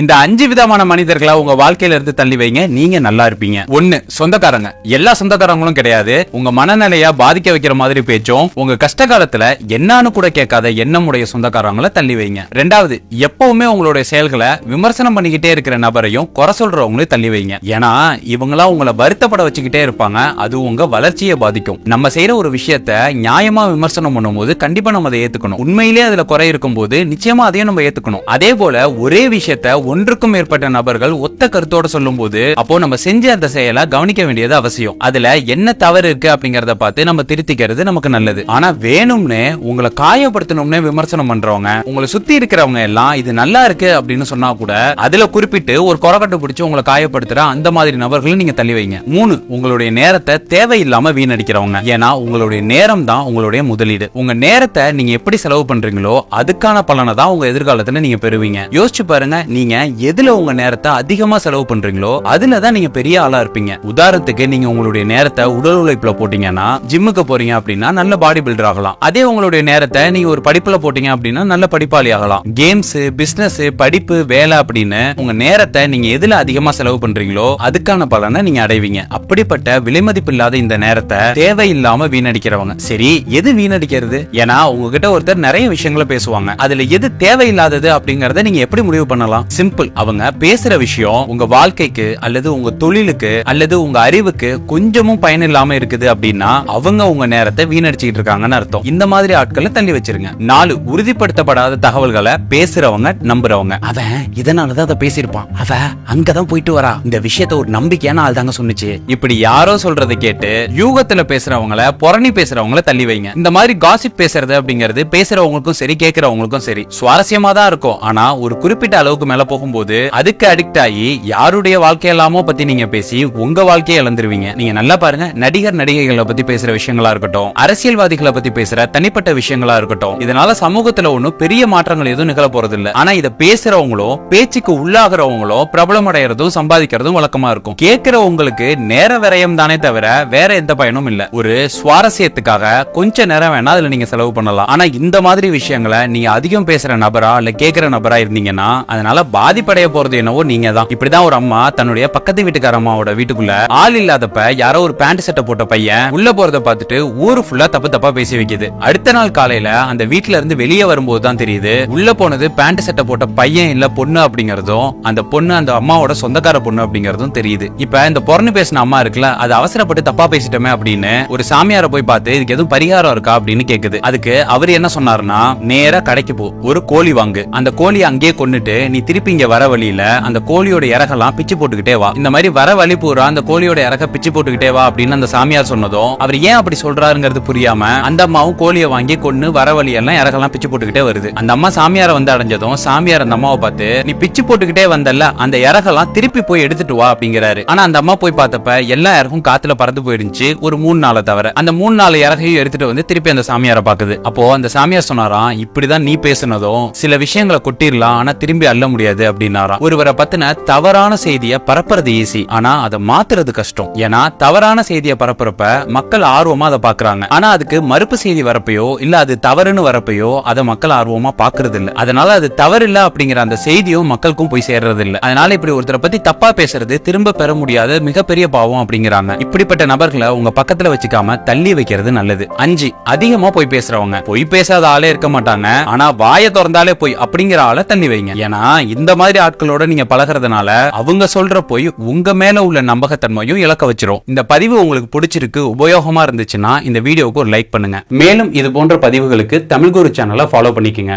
இந்த 5 விதமான மனிதர்களை உங்க வாழ்க்கையில இருந்து தள்ளி வைங்க, நீங்க நல்லா இருப்பீங்க. 1. சொந்தக்காரங்க. எல்லா சொந்தக்காரங்களும் கிடையாது. உங்க மனநிலையா பாதிக்க வைக்கிற மாதிரி பேச்சும் உங்க கஷ்ட காலத்துல என்னன்னு கூட கேட்காத எண்ணமுடைய சொந்தக்காரங்களை தள்ளி வைங்க. 2வது, எப்பவுமே உங்களுடைய செயல்களை விமர்சனம் பண்ணிக்கிட்டே இருக்கிற நபரையும் குறை சொல்றவங்களையும் தள்ளி வைங்க. ஏன்னா இவங்களா உங்களை வருத்தப்பட வச்சுக்கிட்டே இருப்பாங்க. அது உங்க வளர்ச்சியை பாதிக்கும். நம்ம செய்யற ஒரு விஷயத்த நியாயமா விமர்சனம் பண்ணும்போது கண்டிப்பா நம்ம அதை ஏத்துக்கணும். உண்மையிலேயே அதுல குறை இருக்கும் போது நிச்சயமா அதையும் நம்ம ஏத்துக்கணும். அதே போல ஒரே விஷயத்த ஒன்றுக்கும் மேற்பட்ட நபர்கள் ஒத்த கருத்தோட சொல்லும் போது அப்போ நம்ம செஞ்ச அந்த செயலை கவனிக்க வேண்டியது அவசியம். அதுல என்ன தவறு இருக்கு அப்படிங்கறத பார்த்து நம்ம திருத்திக்கிறது நமக்கு நல்லது. ஆனா வேணும்னு உங்களை காயப்படுத்தணும்னு விமர்சனம் பண்றவங்க, உங்களை சுத்தி இருக்கிறவங்க எல்லாம் இது நல்லா இருக்கு அப்படின்னு சொன்னா கூட அதுல குறிப்பிட்டு ஒரு கொரக்கட்டு பிடிச்சு உங்களை காயப்படுத்துற அந்த மாதிரி நபர்களும் நீங்க தள்ளி வைங்க. 3. உங்களுடைய நேரத்தை தேவையில்லாம வீணடிக்கிறவங்க. ஏன்னா உங்களுடைய நேரம் தான் உங்களுடைய முதலீடு. உங்க நேரத்தை நீங்க எப்படி செலவு பண்றீங்களோ அதுக்கான பலனை தான் உங்க எதிர்காலத்துல நீங்க பெறுவீங்க. யோசிச்சு பாருங்க, நீங்க எதுல உங்க நேரத்தை அதிகமா செலவு பண்றீங்களோ அதுலதான் நீங்க பெரிய ஆளா இருப்பீங்க. உதாரணத்துக்கு நீங்க உங்களுடைய நேரத்தை உடல் உழைப்புல போட்டீங்கன்னா, ஜிம்முக்கு போறீங்க அப்படின்னா நல்ல பாடி பில்டர் ஆகலாம். அதே உங்களுடைய நேரத்தை நீங்க ஒரு படிப்புல போட்டீங்க அப்படின்னா நல்ல படிப்பாளி ஆகலாம். கேம்ஸ், பிசினஸ், படிப்பு, வேலை அப்படின்னு உங்க நேரத்தை நீங்க எதுல அதிகமா செலவு பண்றீங்களோ அதுக்கான பலனை நீங்க அடைவீங்க. அப்படிப்பட்ட விலைமதிப்பு இல்லாத இந்த நேரத்தை தேவையில்லாம வீணடிக்கிறவங்க. சரி, எது வீணடிக்கிறது? ஏன்னா உங்ககிட்ட ஒருத்தர் நிறைய விஷயங்களை பேசுவாங்க. அதுல எது தேவையில்லாதது அப்படிங்கறத நீங்க எப்படி முடிவு பண்ணலாம்? சிம்பிள். அவங்க பேசுற விஷயம் உங்க வாழ்க்கைக்கு அல்லது உங்க தொழிலுக்கு அல்லது உங்க அறிவுக்கு கொஞ்சமும் பயன் இல்லாம இருக்குது அப்படின்னா அவங்க உங்க நேரத்தை வீணடிச்சிட்டு இருக்காங்கன்னு அர்த்தம். இந்த மாதிரி ஆட்களை தள்ளி வச்சிருங்க. 4. உறுதிப்படுத்தப்படாத தகவல்களை பேசுறவங்க, நம்புறவங்க. அவன் இதனாலதான் அதை பேசியிருப்பான், அவ அங்கதான் போயிட்டு வரா, இந்த விஷயத்த ஒரு நம்பிக்கையான ஆள் தாங்க சொன்னுச்சு, இப்படி யாரோ சொல்றதை கேட்டு யூகத்துல பேசுறவங்கள, புரணி பேசுறவங்கள தள்ளி வைங்க. இந்த மாதிரி காசிப் பேசுறது அப்படிங்கிறது பேசுறவங்களுக்கும் சரி கேட்கிறவங்களுக்கும் சரி சுவாரஸ்யமா தான் இருக்கும். ஆனா ஒரு குறிப்பிட்ட அளவுக்கு மேல போகும்போது அதுக்கு அடிக்ட் ஆகி யாருடைய வாழ்க்கையெல்லாமோ பத்தி நீங்க பேசி உங்க வாழ்க்கையை இழந்துருவீங்க. நீங்க நல்லா பாருங்க, நடிகர் நடிகைகளை பத்தி பேசுற விஷயங்களா இருக்கட்டும், அரசியல்வாதிகளை பத்தி பேசுற தனிப்பட்ட விஷயங்களா இருக்கட்டும், இதனால சமூகத்துல ஒன்னும் பெரிய மாற்றங்கள் எதுவும் நிகழ போறது இல்ல. ஆனா இத பேசுறவங்களோ பேச்சுக்கு உள்ளாகிறவங்களோ பிரபலம் அடைறதும் சம்பாதிக்கிறதும் வழக்கமா இருக்கும். கேட்கிறவங்களுக்கு நேர விரயம் தானே தவிர வேற எந்த பயனும் இல்ல. ஒரு சுவாரஸ்யத்துக்காக கொஞ்ச நேரம் வேணா அதுல நீங்க செலவு பண்ணலாம். ஆனா இந்த மாதிரி விஷயங்களை நீங்க அதிகம் பேசுற நபரா இல்ல கேட்கிற நபரா இருந்தீங்கன்னா அதனால பாதிப்படைய போறது என்னவோ நீங்க தான். இப்படிதான் ஒரு அம்மா தன்னுடைய பக்கத்து வீட்டுக்கார அம்மாவோட வீட்டுக்குள்ள ஆள் இல்லாதப்ப யாரோ ஒரு பேண்ட் சட்டை போட்ட பையன் உள்ள போறத பார்த்துட்டு ஊரு ஃபுல்லா தப்பு தப்பா பேசி வைக்குது. அடுத்த நாள் காலையில அந்த வீட்டுல இருந்து வெளியே வரும்போது தான் தெரியுது உள்ள போனது பேண்ட் சட்டை போட்ட பையன் இல்ல பொண்ணு அப்படிங்கறதும் அந்த பொண்ணு அந்த அம்மாவோட சொந்தக்கார பொண்ணு அப்படிங்கறதும் தெரியுது. இப்ப இந்த பொண்ணு பேசின அம்மா இருக்குல்ல, அது அவசரப்பட்டு தப்பா பேசிட்டோமே அப்படின்னு ஒரு சாமியார போய் பார்த்து இதுக்கு எதுவும் பரிகாரம் இருக்கா அப்படின்னு கேக்குது. அதுக்கு அவர் என்ன சொன்னாருன்னா, நேரா கடைக்கு போ, ஒரு கோழி வாங்கு, அந்த கோழியை அங்கேயே கொன்னுட்டு நீ திருப்பி இங்க வர வழியில அந்த கோழியோட இறகெல்லாம் பிச்சு போட்டுக்கிட்டே வா. இந்த மாதிரி வர வழி பூரா அந்த கோழியோட இறக பிச்சு போட்டுக்கிட்டே வா அப்படின்னு அந்த சாமியார் சொன்னதும் அவர் ஏன் அப்படி சொல்றாருங்கிறது புரியாம அந்த அம்மாவும் கோழியை வாங்கி கொன்னு வர வழியெல்லாம் இறகெல்லாம் பிச்சு போட்டுக்கிட்டே வருது. அந்த அம்மா சாமியார வந்து அடைஞ்சதும் சாமியார் அந்த அம்மாவை பார்த்து, நீ பிச்சு போட்டுக்கிட்டே வந்தல்ல, அந்த இறகெல்லாம் திருப்பி போய் எடுத்துட்டு வா அப்படிங்கிறாரு. ஆனா அந்த அம்மா போய் பார்த்தப்ப எல்லா இறகும் காத்துல பறந்து போயிருந்துச்சு, ஒரு 3 நாளை தவிர. அந்த 3-4 இறகையும் எடுத்துட்டு வந்து திருப்பி அந்த சாமியார பாக்குது. அப்போ அந்த சாமியார் சொன்னாராம், இப்படிதான் நீ பேசுனதும் சில விஷயங்களை கொட்டிடலாம், ஆனா திரும்பி அள்ள முடியாது அப்படின்னாராம். ஒருவரை பத்தின தவறான செய்தியை பரப்புறது ஈஸி, ஆனா அதை மாத்துறது கஷ்டம். ஏன்னா தவறான செய்தியை பரப்புறப்ப மக்கள் ஆர்வமா அதை பாக்குறாங்க. ஆனா அதுக்கு மறுப்பு செய்தி வரப்பையோ இல்ல அது தவறுன்னு வரப்பையோ அதை மக்கள் ஆர்வமா பாக்குறது இல்ல. அதனால அது தவறு இல்ல அப்படிங்கிற அந்த செய்தியும் மக்களுக்கும் போய் சேர்றது இல்ல. அதனால இப்படி ஒருத்தரை பத்தி தப்பா பேசுறது திரும்ப பெற முடியாத மிகப்பெரிய பாவம் அப்படிங்கிறாங்க. இப்படிப்பட்ட நபர்களை உங்க பக்கத்துல வச்சுக்காம தள்ளி வைக்கிறது நல்லது. 5. அதிகமா போய் பேசுறவங்க. பொய் பேசாத ஆளே இருக்க மாட்டாங்க, ஆனா வாயை திறந்தாலே போய் அப்படிங்கிற ஆளை தள்ளி வைங்க. ஏன்னா இந்த மாதிரி ஆட்களோட நீங்க பழகிறதுனால அவங்க சொல்ற போய் உங்க மேல உள்ள நம்பகத்தன்மையும் இழக்க வச்சிரும். இந்த பதிவு உங்களுக்கு பிடிச்சிருக்கு, உபயோகமா இருந்துச்சுன்னா இந்த வீடியோவுக்கு ஒரு லைக் பண்ணுங்க. மேலும் இது போன்ற பதிவுகளுக்கு தமிழ் குரு சேனலை ஃபாலோ பண்ணிக்கங்க.